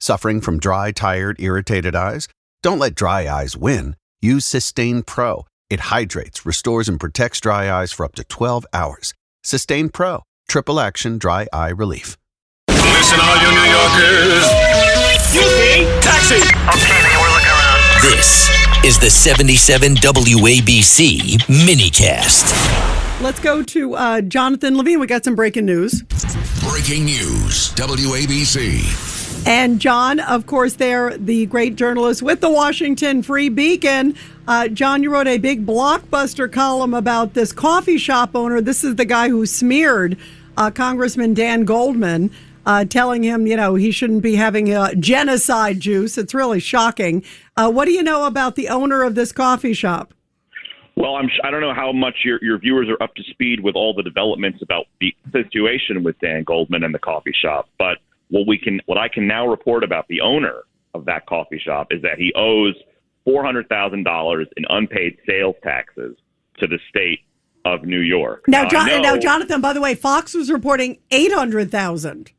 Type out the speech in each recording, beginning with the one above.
Suffering from dry, tired, irritated eyes? Don't let dry eyes win. Use Sustain Pro. It hydrates, restores, and protects dry eyes for up to 12 hours. Sustain Pro. Triple action dry eye relief. Listen, all you New Yorkers. Excuse me. Taxi. Okay, man, we're looking around. This is the 77 WABC minicast. Let's go to Jonathan Levine. We got some breaking news. Breaking news. WABC. And John, of course, they're the great journalist with the Washington Free Beacon. John, you wrote a big blockbuster column about this coffee shop owner. This is the guy who smeared Congressman Dan Goldman, telling him, he shouldn't be having genocide juice. It's really shocking. What do you know about the owner of this coffee shop? Well, I don't know how much your viewers are up to speed with all the developments about the situation with Dan Goldman and the coffee shop, but what I can now report about the owner of that coffee shop is that he owes $400,000 in unpaid sales taxes to the state of New York. Now, Jonathan, by the way, Fox was reporting $800,000.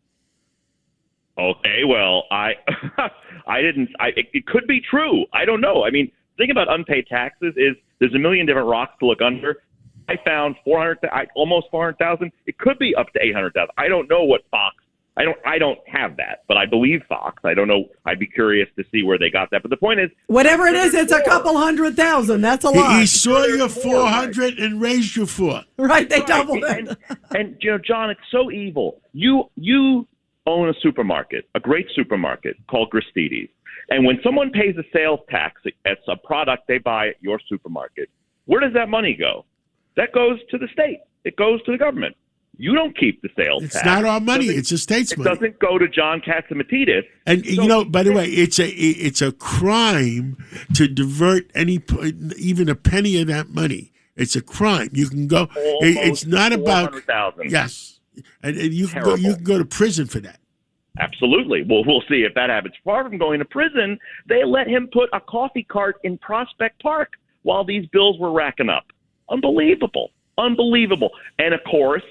Okay, well, it could be true. I don't know. I mean, the thing about unpaid taxes is there's a million different rocks to look under. I found almost 400,000. It could be up to 800,000. I don't know what Fox. I don't have that, but I believe Fox. I don't know. I'd be curious to see where they got that. But the point is, whatever it is, it's a couple 100,000. That's a lot. He saw your 400 and raised you 4. Right, they doubled it. And John, it's so evil. You own a supermarket, a great supermarket called Gristedes, and when someone pays a sales tax, it's a product they buy at your supermarket. Where does that money go? That goes to the state. It goes to the government. You don't keep the sales tax. It's not our money. It's the state's money. It doesn't go to John Katzimatidis. And, by the way, it's a crime to divert even a penny of that money. It's a crime. You can go. It's not about 400,000. Yes, and you can go to prison for that. Absolutely. Well, we'll see if that happens. Far from going to prison, they let him put a coffee cart in Prospect Park while these bills were racking up. Unbelievable. And of course,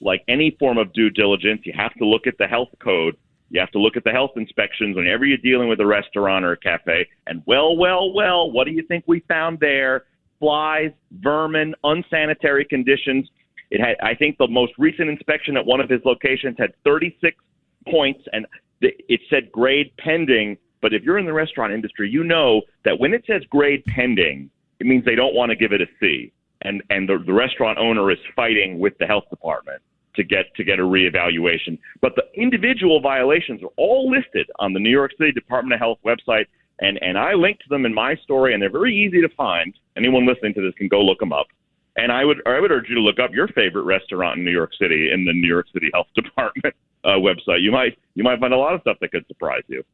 like any form of due diligence, you have to look at the health code. You have to look at the health inspections whenever you're dealing with a restaurant or a cafe. And well, what do you think we found there? Flies, vermin, unsanitary conditions. It had, I think the most recent inspection at one of his locations had 36 points, and it said grade pending. But if you're in the restaurant industry, you know that when it says grade pending, it means they don't want to give it a C. And the restaurant owner is fighting with the health department to get a reevaluation. But the individual violations are all listed on the New York City Department of Health website, and I linked them in my story, and they're very easy to find. Anyone listening to this can go look them up. And I would urge you to look up your favorite restaurant in New York City in the New York City Health Department website. You might find a lot of stuff that could surprise you.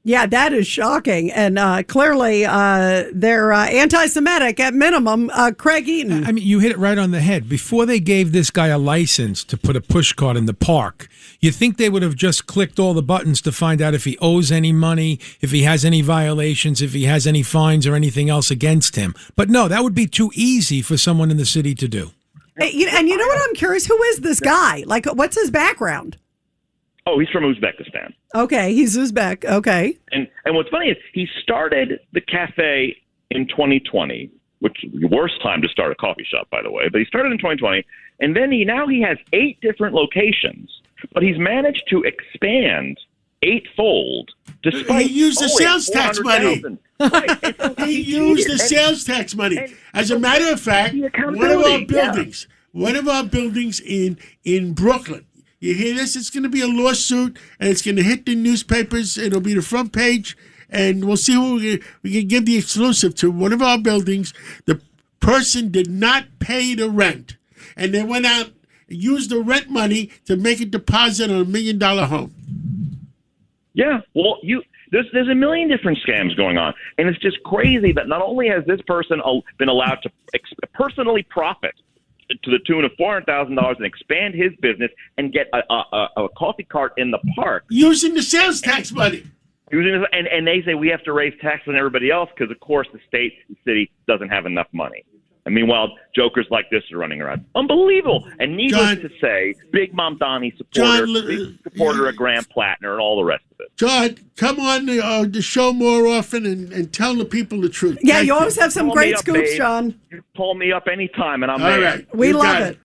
Yeah, that is shocking. And clearly they're anti-Semitic at minimum. Craig Eaton. I mean, you hit it right on the head. Before they gave this guy a license to put a push cart in the park, you think they would have just clicked all the buttons to find out if he owes any money, if he has any violations, if he has any fines or anything else against him. But no, that would be too easy for someone in the city to do. And you know what I'm curious? Who is this guy? Like, what's his background? Oh, he's from Uzbekistan. Okay, he's Uzbek. Okay. And what's funny is he started the cafe in 2020, which is the worst time to start a coffee shop, by the way. But he started in 2020, and then he has 8 different locations, but he's managed to expand 8-fold despite he used the sales tax money. Right. He used the sales tax money. As a matter of fact, one of our buildings in Brooklyn. You hear this? It's going to be a lawsuit, and it's going to hit the newspapers. It'll be the front page, and we'll see who we can give the exclusive to. One of our buildings, the person did not pay the rent, and they went out and used the rent money to make a deposit on $1 million home. Yeah, well, there's a million different scams going on, and it's just crazy that not only has this person been allowed to personally profit to the tune of $400,000 and expand his business and get a coffee cart in the park. Using the sales tax money. And they say we have to raise taxes on everybody else because, of course, the city doesn't have enough money. And meanwhile, jokers like this are running around. Unbelievable. And needless to say, big Mom Donnie supporter, big supporter of Graham Plattner and all the rest of it. John, come on the show more often and tell the people the truth. Yeah, you always have some great scoops, John. You call me up anytime, and I'm all there. right. We love it.